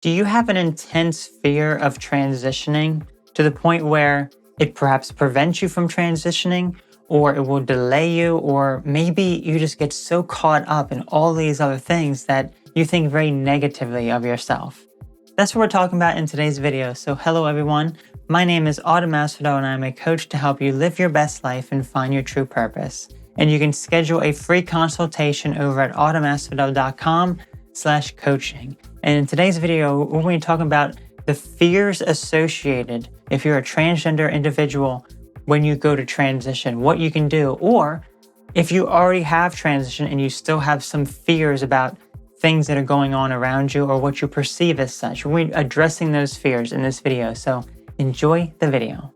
Do you have an intense fear of transitioning to the point where it perhaps prevents you from transitioning, or it will delay you, or maybe you just get so caught up in all these other things that you think very negatively of yourself? That's what we're talking about in today's video. So hello everyone, my name is Autumn Asphodel and I'm a coach to help you live your best life and find your true purpose. And you can schedule a free consultation over at autumasphodel.com/coaching. And in today's video, we're going to be talking about the fears associated if you're a transgender individual when you go to transition, what you can do, or if you already have transition and you still have some fears about things that are going on around you or what you perceive as such. We're addressing those fears in this video, so enjoy the video.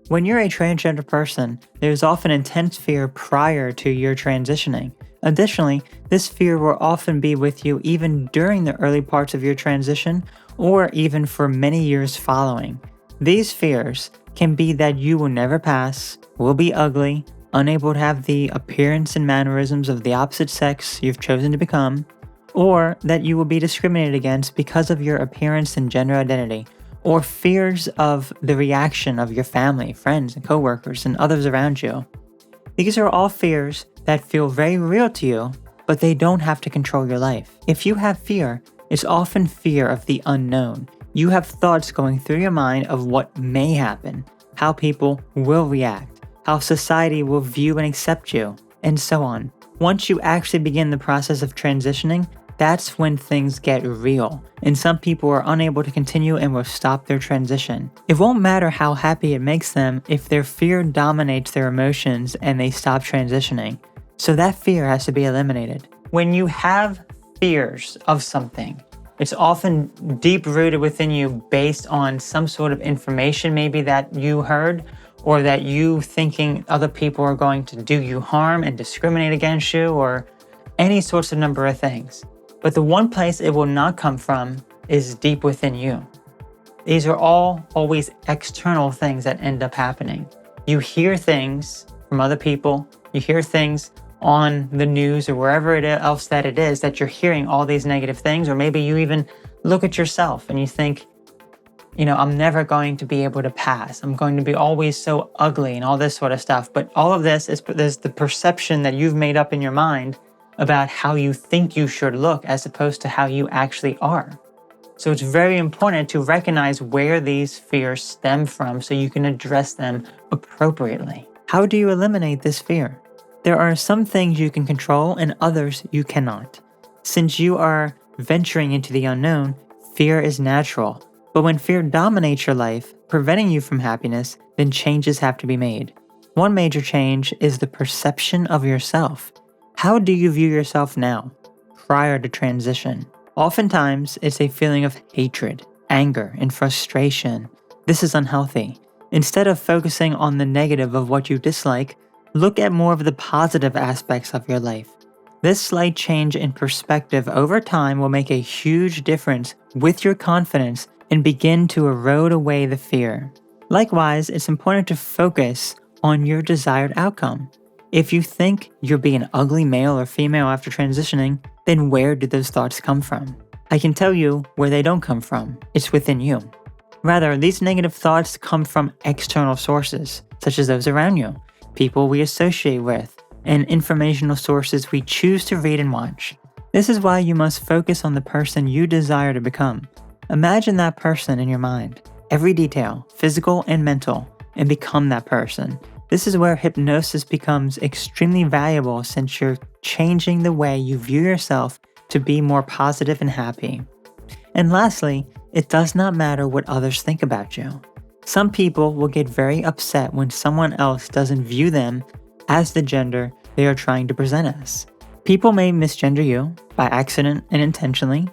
When you're a transgender person, there's often intense fear prior to your transitioning. Additionally, this fear will often be with you even during the early parts of your transition or even for many years following. These fears can be that you will never pass, will be ugly, unable to have the appearance and mannerisms of the opposite sex you've chosen to become, or that you will be discriminated against because of your appearance and gender identity, or fears of the reaction of your family, friends, and coworkers, and others around you. These are all fears that feel very real to you, but they don't have to control your life. If you have fear, it's often fear of the unknown. You have thoughts going through your mind of what may happen, how people will react, how society will view and accept you, and so on. Once you actually begin the process of transitioning, that's when things get real, and some people are unable to continue and will stop their transition. It won't matter how happy it makes them if their fear dominates their emotions and they stop transitioning. So that fear has to be eliminated. When you have fears of something, it's often deep-rooted within you based on some sort of information maybe that you heard, or that you thinking other people are going to do you harm and discriminate against you, or any sorts of number of things. But the one place it will not come from is deep within you. These are all always external things that end up happening. You hear things from other people, you hear things on the news or wherever else that it is that you're hearing all these negative things, or maybe you even look at yourself and you think, I'm never going to be able to pass. I'm going to be always so ugly and all this sort of stuff. But all of this is the perception that you've made up in your mind about how you think you should look as opposed to how you actually are. So it's very important to recognize where these fears stem from so you can address them appropriately. How do you eliminate this fear? There are some things you can control and others you cannot. Since you are venturing into the unknown, fear is natural. But when fear dominates your life, preventing you from happiness, then changes have to be made. One major change is the perception of yourself. How do you view yourself now, prior to transition? Oftentimes, it's a feeling of hatred, anger, and frustration. This is unhealthy. Instead of focusing on the negative of what you dislike, look at more of the positive aspects of your life. This slight change in perspective over time will make a huge difference with your confidence and begin to erode away the fear. Likewise, it's important to focus on your desired outcome. If you think you're being an ugly male or female after transitioning, then where did those thoughts come from? I can tell you where they don't come from. It's within you. Rather, these negative thoughts come from external sources, such as those around you, people we associate with, and informational sources we choose to read and watch. This is why you must focus on the person you desire to become. Imagine that person in your mind, every detail, physical and mental, and become that person. This is where hypnosis becomes extremely valuable since you're changing the way you view yourself to be more positive and happy. And lastly, it does not matter what others think about you. Some people will get very upset when someone else doesn't view them as the gender they are trying to present as. People may misgender you by accident and intentionally.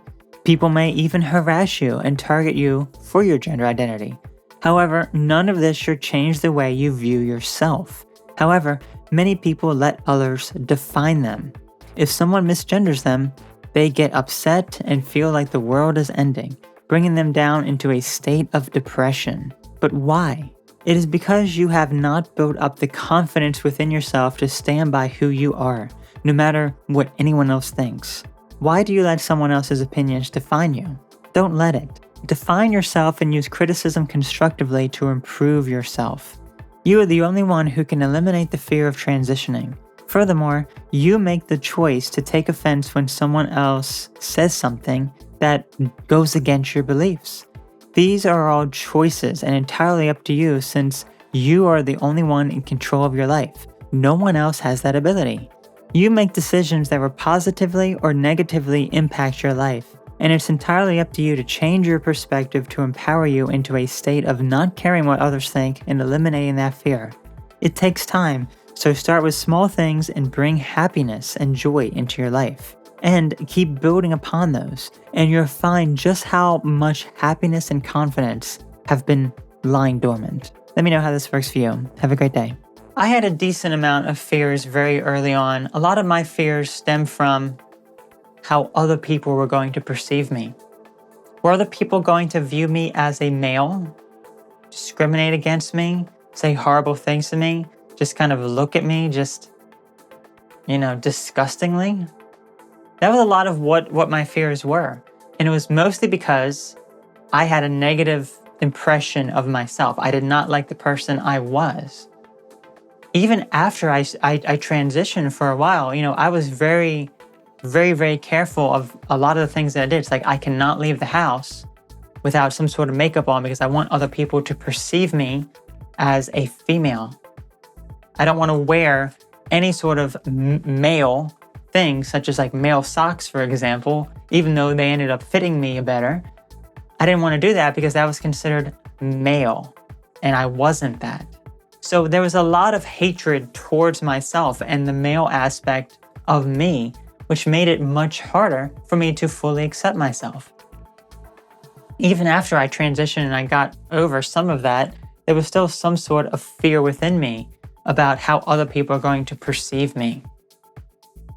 People may even harass you and target you for your gender identity. However, none of this should change the way you view yourself. However, many people let others define them. If someone misgenders them, they get upset and feel like the world is ending, bringing them down into a state of depression. But why? It is because you have not built up the confidence within yourself to stand by who you are, no matter what anyone else thinks. Why do you let someone else's opinions define you? Don't let it. Define yourself and use criticism constructively to improve yourself. You are the only one who can eliminate the fear of transitioning. Furthermore, you make the choice to take offense when someone else says something that goes against your beliefs. These are all choices and entirely up to you, since you are the only one in control of your life. No one else has that ability. You make decisions that will positively or negatively impact your life, and it's entirely up to you to change your perspective to empower you into a state of not caring what others think and eliminating that fear. It takes time, so start with small things and bring happiness and joy into your life. And keep building upon those, and you'll find just how much happiness and confidence have been lying dormant. Let me know how this works for you. Have a great day. I had a decent amount of fears very early on. A lot of my fears stem from how other people were going to perceive me. Were other people going to view me as a male, discriminate against me, say horrible things to me, just kind of look at me just, disgustingly? That was a lot of what my fears were. And it was mostly because I had a negative impression of myself. I did not like the person I was. Even after I transitioned for a while, I was very, very, very careful of a lot of the things that I did. It's like I cannot leave the house without some sort of makeup on because I want other people to perceive me as a female. I don't want to wear any sort of male things, such as like male socks, for example, even though they ended up fitting me better. I didn't want to do that because that was considered male, and I wasn't that. So there was a lot of hatred towards myself and the male aspect of me, which made it much harder for me to fully accept myself. Even after I transitioned and I got over some of that, there was still some sort of fear within me about how other people are going to perceive me.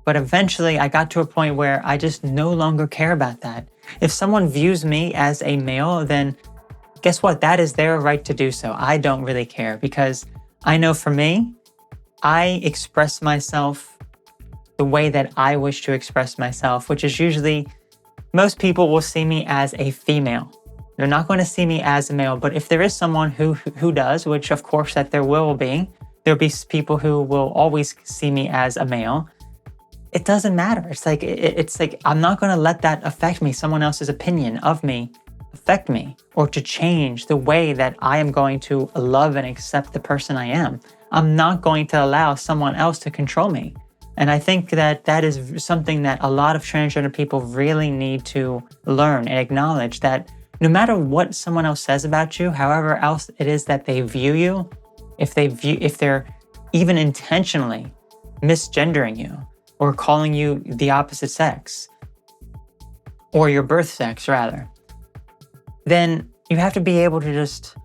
But eventually I got to a point where I just no longer care about that. If someone views me as a male, then guess what? That is their right to do so. I don't really care because I know for me, I express myself the way that I wish to express myself, which is usually most people will see me as a female. They're not going to see me as a male, but if there is someone who does, which of course that there'll be people who will always see me as a male. It doesn't matter. It's like I'm not going to let that affect me, someone else's opinion of me affect me, or to change the way that I am going to love and accept the person I am. I'm not going to allow someone else to control me. And I think that is something that a lot of transgender people really need to learn and acknowledge, that no matter what someone else says about you, however else it is that they view you, if they're even intentionally misgendering you, or calling you the opposite sex, or your birth sex rather, then you have to be able to just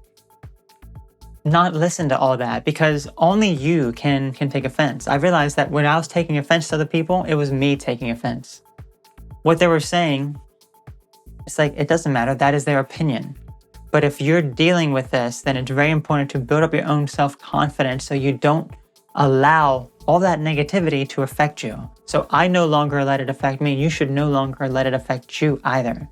not listen to all that, because only you can take offense. I realized that when I was taking offense to other people, it was me taking offense. What they were saying, it's like, it doesn't matter, that is their opinion. But if you're dealing with this, then it's very important to build up your own self-confidence so you don't allow all that negativity to affect you. So I no longer let it affect me. You should no longer let it affect you either.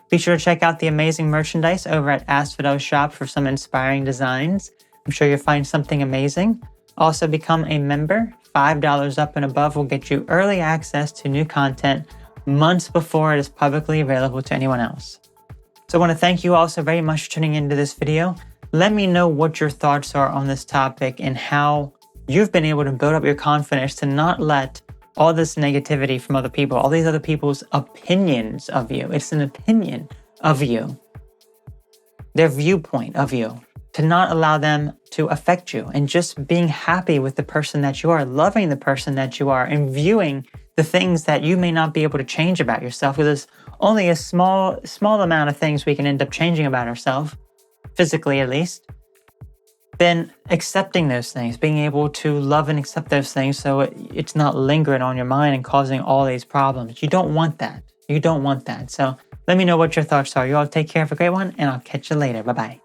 Be sure to check out the amazing merchandise over at Asphodel's shop for some inspiring designs. I'm sure you'll find something amazing. Also become a member. $5 up and above will get you early access to new content months before it is publicly available to anyone else. So I want to thank you all so very much for tuning into this video. Let me know what your thoughts are on this topic and how you've been able to build up your confidence to not let all this negativity from other people, all these other people's opinions of you. It's an opinion of you, their viewpoint of you, to not allow them to affect you, and just being happy with the person that you are, loving the person that you are, and viewing the things that you may not be able to change about yourself, because there's only a small amount of things we can end up changing about ourselves, physically at least. Then accepting those things, being able to love and accept those things so it's not lingering on your mind and causing all these problems. You don't want that. You don't want that. So let me know what your thoughts are. You all take care, have a great one, and I'll catch you later. Bye-bye.